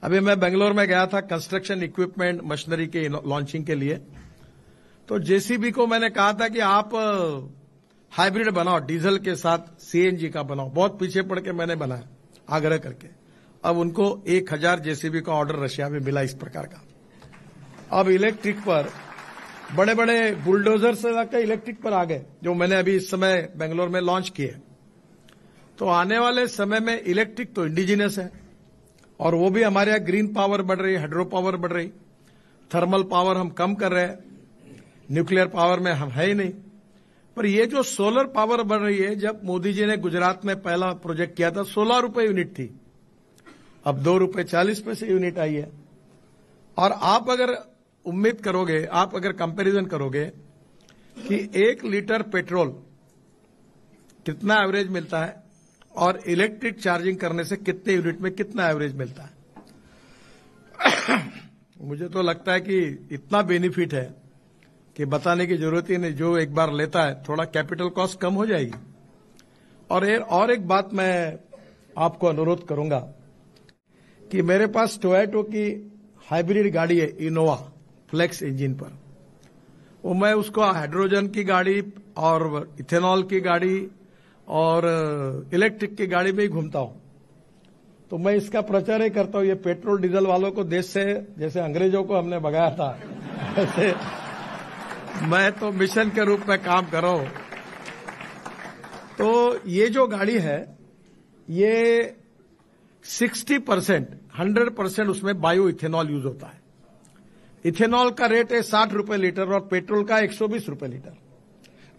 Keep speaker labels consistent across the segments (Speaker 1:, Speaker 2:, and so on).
Speaker 1: अभी मैं बेंगलोर में गया था कंस्ट्रक्शन इक्विपमेंट मशीनरी के लॉन्चिंग के लिए। तो जेसीबी को मैंने कहा था कि आप हाइब्रिड बनाओ, डीजल के साथ सीएनजी का बनाओ। बहुत पीछे पड़ के मैंने बनाया आग्रह करके। अब उनको 1000 जेसीबी का ऑर्डर रशिया में मिला इस प्रकार का। अब इलेक्ट्रिक पर बड़े बड़े बुलडोजर से लगकर इलेक्ट्रिक पर आ गए, जो मैंने अभी इस समय बेंगलोर में लॉन्च किए। तो आने वाले समय में इलेक्ट्रिक तो इंडिजिनस है, और वो भी हमारे यहां ग्रीन पावर बढ़ रही, हाइड्रो पावर बढ़ रही, थर्मल पावर हम कम कर रहे हैं, न्यूक्लियर पावर में हम है ही नहीं। पर ये जो सोलर पावर बढ़ रही है, जब मोदी जी ने गुजरात में पहला प्रोजेक्ट किया था 16 रुपए यूनिट थी, अब 2 रुपए 40 पैसे यूनिट आई है। और आप अगर उम्मीद करोगे, आप अगर कंपैरिजन करोगे कि 1 लीटर पेट्रोल कितना एवरेज मिलता है और इलेक्ट्रिक चार्जिंग करने से कितने यूनिट में कितना एवरेज मिलता है, मुझे तो लगता है कि इतना बेनिफिट है कि बताने की जरूरत ही नहीं। जो एक बार लेता है, थोड़ा कैपिटल कॉस्ट कम हो जाएगी। और एक बात मैं आपको अनुरोध करूंगा कि मेरे पास टोयोटो की हाइब्रिड गाड़ी है, इनोवा फ्लेक्स इंजन पर। वो मैं उसको हाइड्रोजन की गाड़ी और इथेनॉल की गाड़ी और इलेक्ट्रिक की गाड़ी में ही घूमता हूं। तो मैं इसका प्रचार ही करता हूं, ये पेट्रोल डीजल वालों को देश से, जैसे अंग्रेजों को हमने भगाया था, ऐसे मैं तो मिशन के रूप में काम कर रहा हूं। तो ये जो गाड़ी है, ये 60%, 100% उसमें बायो इथेनॉल यूज होता है। इथेनॉल का रेट है 60 रुपए लीटर और पेट्रोल का 120 रुपए लीटर।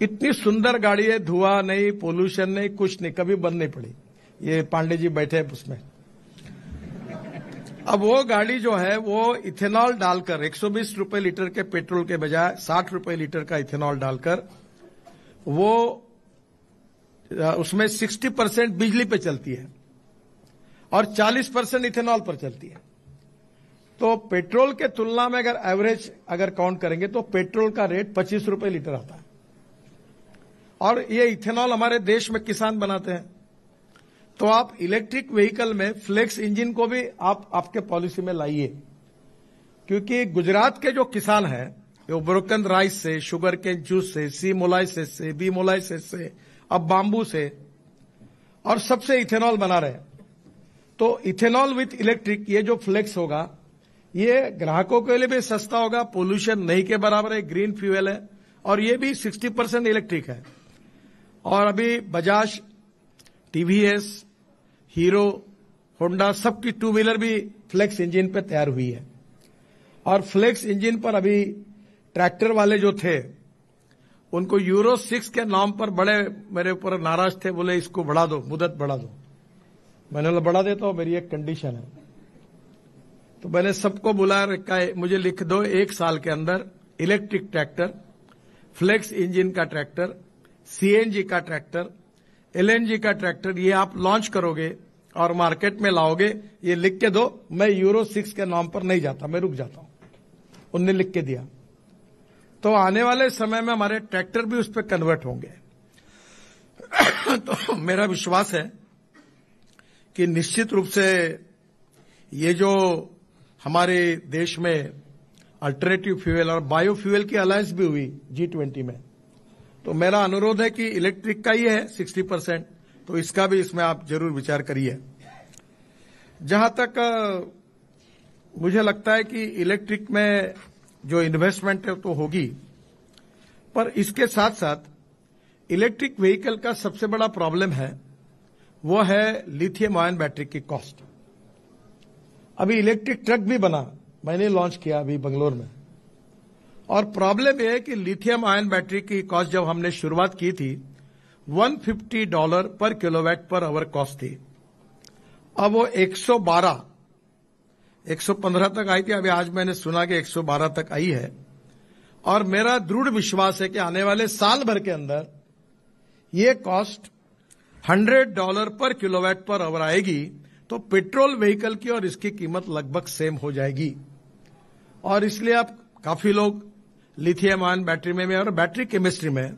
Speaker 1: इतनी सुंदर गाड़ी है, धुआं नहीं, पोल्यूशन नहीं, कुछ नहीं, कभी बंद नहीं पड़ी। ये पांडे जी बैठे हैं उसमें। अब वो गाड़ी जो है वो इथेनॉल डालकर 120 रुपए लीटर के पेट्रोल के बजाय 60 रुपए लीटर का इथेनॉल डालकर वो उसमें 60% बिजली पे चलती है और 40% इथेनॉल पर चलती है। तो पेट्रोल के तुलना में अगर एवरेज काउंट करेंगे तो पेट्रोल का रेट 25 रुपए लीटर आता है। और ये इथेनॉल हमारे देश में किसान बनाते हैं। तो आप इलेक्ट्रिक व्हीकल में फ्लेक्स इंजन को भी आपके पॉलिसी में लाइए, क्योंकि गुजरात के जो किसान हैं, वो ब्रोकन राइस से, शुगर केन जूस से, सी मोलाइसिस से, बी मोलाइसिस से, अब बाम्बू से, और सबसे इथेनॉल बना रहे हैं। तो इथेनॉल विथ इलेक्ट्रिक, ये जो फ्लेक्स होगा, ये ग्राहकों के लिए भी सस्ता होगा, पोल्यूशन नहीं के बराबर है, ग्रीन फ्यूएल है, और ये भी 60% इलेक्ट्रिक है। और अभी बजाज, टीवीएस, हीरो, होंडा सबकी 2 व्हीलर भी फ्लेक्स इंजन पर तैयार हुई है। और फ्लेक्स इंजन पर अभी ट्रैक्टर वाले जो थे, उनको यूरो 6 के नाम पर बड़े मेरे ऊपर नाराज थे, बोले इसको बढ़ा दो, मुदत बढ़ा दो। मैंने बोला बढ़ा देता हूं, मेरी एक कंडीशन है। तो मैंने सबको बुला रखा है, मुझे लिख दो 1 साल के अंदर इलेक्ट्रिक ट्रैक्टर, फ्लेक्स इंजन का ट्रैक्टर, सीएनजी का ट्रैक्टर, एलएनजी का ट्रैक्टर, ये आप लॉन्च करोगे और मार्केट में लाओगे, ये लिख के दो। मैं यूरो 6 के नाम पर नहीं जाता, मैं रुक जाता हूं। उनने लिख के दिया। तो आने वाले समय में हमारे ट्रैक्टर भी उस पर कन्वर्ट होंगे। तो मेरा विश्वास है कि निश्चित रूप से ये जो हमारे देश में अल्टरनेटिव फ्यूएल और बायो फ्यूएल की अलायंस भी हुई G20 में, तो मेरा अनुरोध है कि इलेक्ट्रिक का ही है 60%, तो इसका भी इसमें आप जरूर विचार करिए। जहां तक मुझे लगता है कि इलेक्ट्रिक में जो इन्वेस्टमेंट है तो होगी, पर इसके साथ साथ इलेक्ट्रिक व्हीकल का सबसे बड़ा प्रॉब्लम है, वो है लिथियम आयन बैटरी की कॉस्ट। अभी इलेक्ट्रिक ट्रक भी बना, मैंने लॉन्च किया अभी बंगलोर में। और प्रॉब्लम यह है कि लिथियम आयन बैटरी की कॉस्ट जब हमने शुरुआत की थी, $150 पर किलोवाट पर आवर कॉस्ट थी। अब वो 112, 115 तक आई थी, अभी आज मैंने सुना कि 112 तक आई है। और मेरा दृढ़ विश्वास है कि आने वाले साल भर के अंदर ये कॉस्ट $100 पर किलोवाट पर आवर आएगी, तो पेट्रोल व्हीकल की और इसकी कीमत लगभग सेम हो जाएगी। और इसलिए आप काफी लोग लिथियम आयन बैटरी में और बैटरी केमिस्ट्री में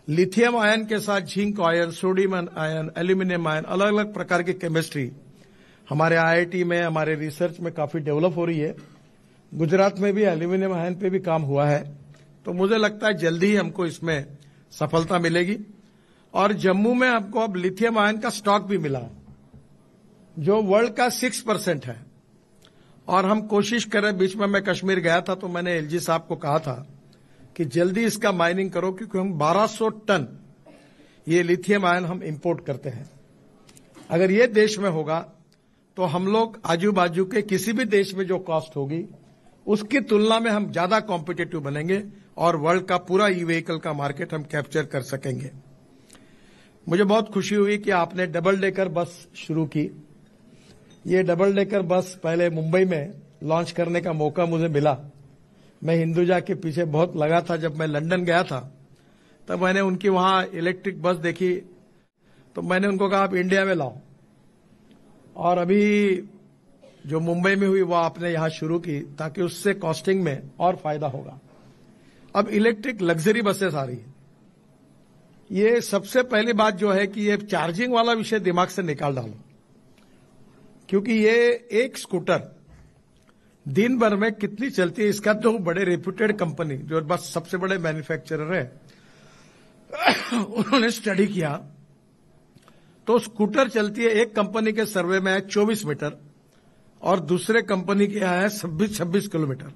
Speaker 1: लिथियम आयन के साथ zinc ion, sodium ion, aluminium ion, अलग अलग प्रकार की केमिस्ट्री हमारे आईआईटी में, हमारे रिसर्च में काफी डेवलप हो रही है। गुजरात में भी एल्यूमिनियम आयन पे भी काम हुआ है, तो मुझे लगता है जल्दी ही हमको इसमें सफलता मिलेगी। और जम्मू में आपको अब लिथियम आयन का स्टॉक भी मिला, जो वर्ल्ड का 6% है। और हम कोशिश कर रहे हैं, बीच में मैं कश्मीर गया था तो मैंने एलजी साहब को कहा था कि जल्दी इसका माइनिंग करो, क्योंकि हम 1200 टन ये लिथियम आयन हम इंपोर्ट करते हैं। अगर ये देश में होगा तो हम लोग आजू बाजू के किसी भी देश में जो कॉस्ट होगी उसकी तुलना में हम ज्यादा कॉम्पिटिटिव बनेंगे और वर्ल्ड का पूरा ई व्हीकल का मार्केट हम कैप्चर कर सकेंगे। मुझे बहुत खुशी हुई कि आपने डबल डेकर बस शुरू की। ये डबल डेकर बस पहले मुंबई में लॉन्च करने का मौका मुझे मिला। मैं हिंदुजा के पीछे बहुत लगा था। जब मैं लंदन गया था तब मैंने उनकी वहां इलेक्ट्रिक बस देखी, तो मैंने उनको कहा आप इंडिया में लाओ। और अभी जो मुंबई में हुई वो आपने यहां शुरू की, ताकि उससे कॉस्टिंग में और फायदा होगा। अब इलेक्ट्रिक लग्जरी बसेस आ रही है। ये सबसे पहली बात जो है कि ये चार्जिंग वाला विषय दिमाग से निकाल डालो, क्योंकि ये एक स्कूटर दिन भर में कितनी चलती है, इसका तो बड़े रेप्यूटेड कंपनी जो बस सबसे बड़े मैन्युफैक्चरर है उन्होंने स्टडी किया तो स्कूटर चलती है, एक कंपनी के सर्वे में है 24 मीटर और दूसरे कंपनी के यहाँ है 26 किलोमीटर।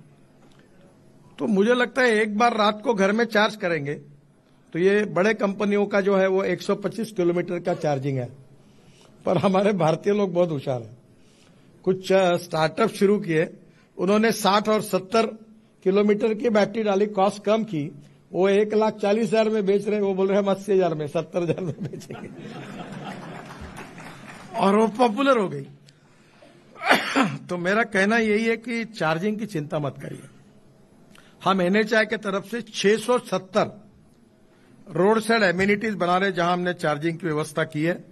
Speaker 1: तो मुझे लगता है एक बार रात को घर में चार्ज करेंगे तो ये बड़े कंपनियों का जो है वो 125 किलोमीटर का चार्जिंग है। पर हमारे भारतीय लोग बहुत होशियार हैं। कुछ स्टार्टअप शुरू किए, उन्होंने 60 और 70 किलोमीटर की बैटरी डाली, कॉस्ट कम की। वो 1,40,000 में बेच रहे, वो बोल रहे हम 80,000 में, 70,000 में बेचेंगे और वो पॉपुलर हो गई। तो मेरा कहना यही है कि चार्जिंग की चिंता मत करिए। हम एनएचआई के तरफ से 670 रोड साइड एम्यूनिटीज बना रहे, जहां हमने चार्जिंग की व्यवस्था की है।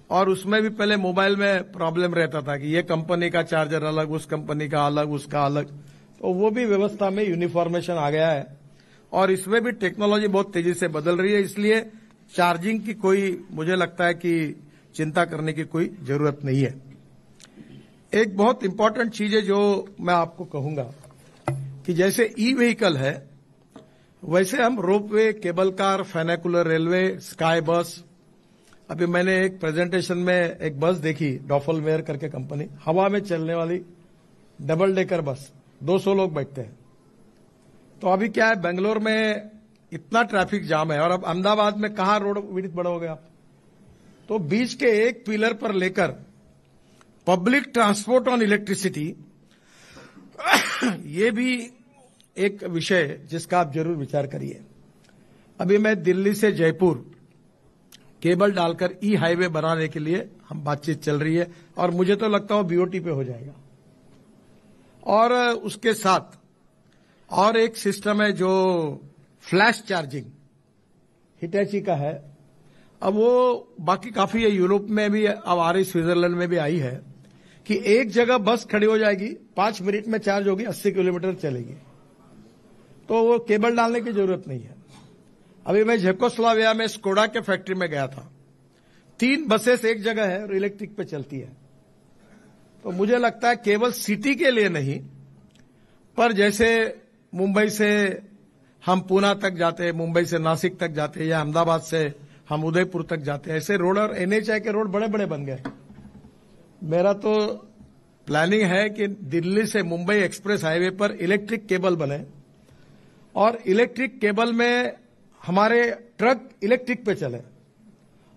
Speaker 1: और उसमें भी पहले मोबाइल में प्रॉब्लम रहता था कि ये कंपनी का चार्जर अलग, उस कंपनी का अलग, उसका अलग। तो वो भी व्यवस्था में यूनिफॉर्मेशन आ गया है और इसमें भी टेक्नोलॉजी बहुत तेजी से बदल रही है। इसलिए चार्जिंग की कोई, मुझे लगता है कि चिंता करने की कोई जरूरत नहीं है। एक बहुत इंपॉर्टेंट चीज है जो मैं आपको कहूंगा कि जैसे ई व्हीकल है, वैसे हम ropeway, cable car, funicular railway, sky bus. अभी मैंने एक प्रेजेंटेशन में एक बस देखी, डॉफलमेयर करके कंपनी, हवा में चलने वाली डबल डेकर बस, 200 लोग बैठते हैं। तो अभी क्या है, बेंगलोर में इतना ट्रैफिक जाम है और अब अहमदाबाद में कहां रोड विड्थ बढ़ोगे आप। तो बीच के एक पिलर पर लेकर पब्लिक ट्रांसपोर्ट ऑन इलेक्ट्रिसिटी, ये भी एक विषय जिसका आप जरूर विचार करिए। अभी मैं दिल्ली से जयपुर केबल डालकर ई हाईवे बनाने के लिए हम बातचीत चल रही है और मुझे तो लगता है बीओटी पे हो जाएगा। और उसके साथ और एक सिस्टम है जो फ्लैश चार्जिंग हिटैची का है। अब वो बाकी काफी है, यूरोप में भी अब आ रही, स्विट्जरलैंड में भी आई है कि एक जगह बस खड़ी हो जाएगी, 5 मिनट में चार्ज होगी, 80 किलोमीटर चलेगी। तो वो केबल डालने की जरूरत नहीं है। अभी मैं जेकोस्लोवाकिया में स्कोडा के फैक्ट्री में गया था, 3 बसेस एक जगह है और इलेक्ट्रिक पे चलती है। तो मुझे लगता है केवल सिटी के लिए नहीं, पर जैसे मुंबई से हम पूना तक जाते हैं, मुंबई से नासिक तक जाते हैं, या अहमदाबाद से हम उदयपुर तक जाते हैं, ऐसे रोड और एनएचआई के रोड बड़े बड़े बन गए। मेरा तो प्लानिंग है कि दिल्ली से मुंबई एक्सप्रेस हाईवे पर इलेक्ट्रिक केबल बने और इलेक्ट्रिक केबल में हमारे ट्रक इलेक्ट्रिक पे चले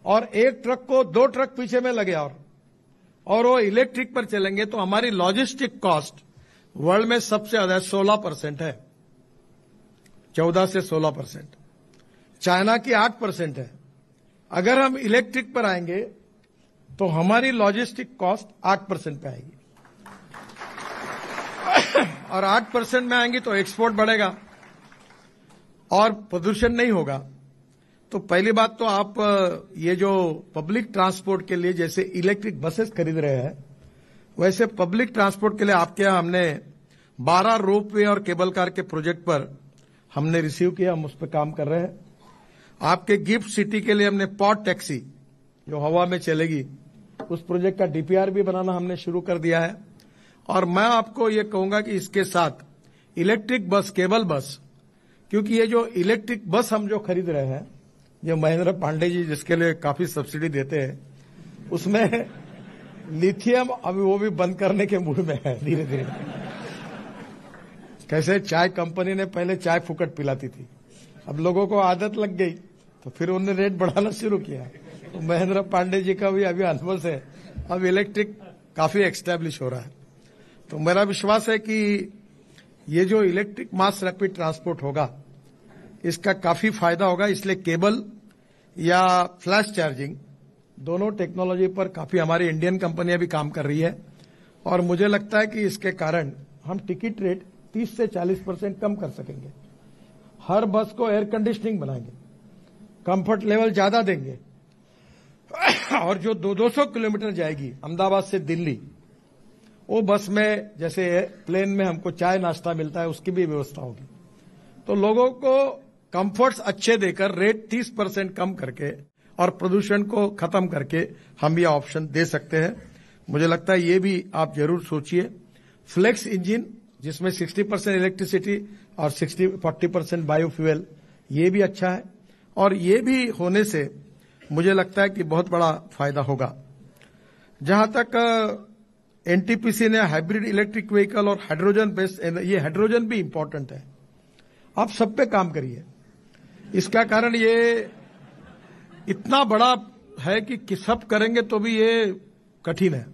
Speaker 1: और एक ट्रक को 2 ट्रक पीछे में लगे और वो इलेक्ट्रिक पर चलेंगे। तो हमारी लॉजिस्टिक कॉस्ट वर्ल्ड में सबसे ज्यादा 16% है, 14 से 16%। चाइना की 8% है। अगर हम इलेक्ट्रिक पर आएंगे तो हमारी लॉजिस्टिक कॉस्ट 8% पे आएगी और 8% में आएंगी तो एक्सपोर्ट बढ़ेगा और प्रदूषण नहीं होगा। तो पहली बात तो आप ये जो पब्लिक ट्रांसपोर्ट के लिए जैसे इलेक्ट्रिक बसेस खरीद रहे हैं, वैसे पब्लिक ट्रांसपोर्ट के लिए आपके यहां हमने 12 रोपवे और केबल कार के प्रोजेक्ट पर हमने रिसीव किया, हम उस पर काम कर रहे हैं। आपके गिफ्ट सिटी के लिए हमने पॉड टैक्सी जो हवा में चलेगी उस प्रोजेक्ट का डीपीआर भी बनाना हमने शुरू कर दिया है। और मैं आपको ये कहूंगा कि इसके साथ इलेक्ट्रिक बस, केबल बस, क्योंकि ये जो इलेक्ट्रिक बस हम जो खरीद रहे हैं, जो महेंद्र पांडे जी जिसके लिए काफी सब्सिडी देते हैं, उसमें लिथियम अभी वो भी बंद करने के मूड में है धीरे धीरे। कैसे चाय कंपनी ने पहले चाय फुकट पिलाती थी, अब लोगों को आदत लग गई तो फिर उन्होंने रेट बढ़ाना शुरू किया। तो महेंद्र पांडे जी का भी अभी अनुभव से अब इलेक्ट्रिक काफी एक्स्टैब्लिश हो रहा है। तो मेरा विश्वास है कि ये जो इलेक्ट्रिक मास रैपिड ट्रांसपोर्ट होगा, इसका काफी फायदा होगा। इसलिए केबल या फ्लैश चार्जिंग दोनों टेक्नोलॉजी पर काफी हमारी इंडियन कंपनियां भी काम कर रही है। और मुझे लगता है कि इसके कारण हम टिकट रेट 30 से 40% कम कर सकेंगे। हर बस को एयर कंडीशनिंग बनाएंगे, कंफर्ट लेवल ज्यादा देंगे, और जो 200 किलोमीटर जाएगी अहमदाबाद से दिल्ली, वो बस में जैसे प्लेन में हमको चाय नाश्ता मिलता है, उसकी भी व्यवस्था होगी। तो लोगों को कंफर्ट्स अच्छे देकर रेट 30% कम करके और प्रदूषण को खत्म करके हम ये ऑप्शन दे सकते हैं। मुझे लगता है ये भी आप जरूर सोचिए। फ्लेक्स इंजन जिसमें 60% इलेक्ट्रिसिटी और 40% बायोफ्यूल, ये भी अच्छा है। और ये भी होने से मुझे लगता है कि बहुत बड़ा फायदा होगा। जहां तक एनटीपीसी ने हाइब्रिड इलेक्ट्रिक व्हीकल और हाइड्रोजन बेस्ड, ये हाइड्रोजन भी इंपॉर्टेंट है, आप सब पे काम करिए। इसका कारण ये इतना बड़ा है कि सब करेंगे तो भी ये कठिन है।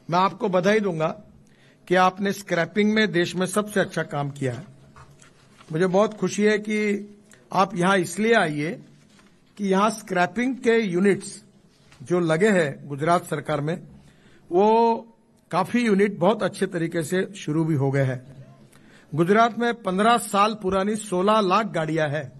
Speaker 1: मैं आपको बधाई दूंगा कि आपने स्क्रैपिंग में देश में सबसे अच्छा काम किया है। मुझे बहुत खुशी है कि आप यहां इसलिए आइए कि यहां स्क्रैपिंग के यूनिट्स जो लगे हैं गुजरात सरकार में, वो काफी यूनिट बहुत अच्छे तरीके से शुरू भी हो गए हैं। गुजरात में 15 साल पुरानी 16 लाख गाड़ियां हैं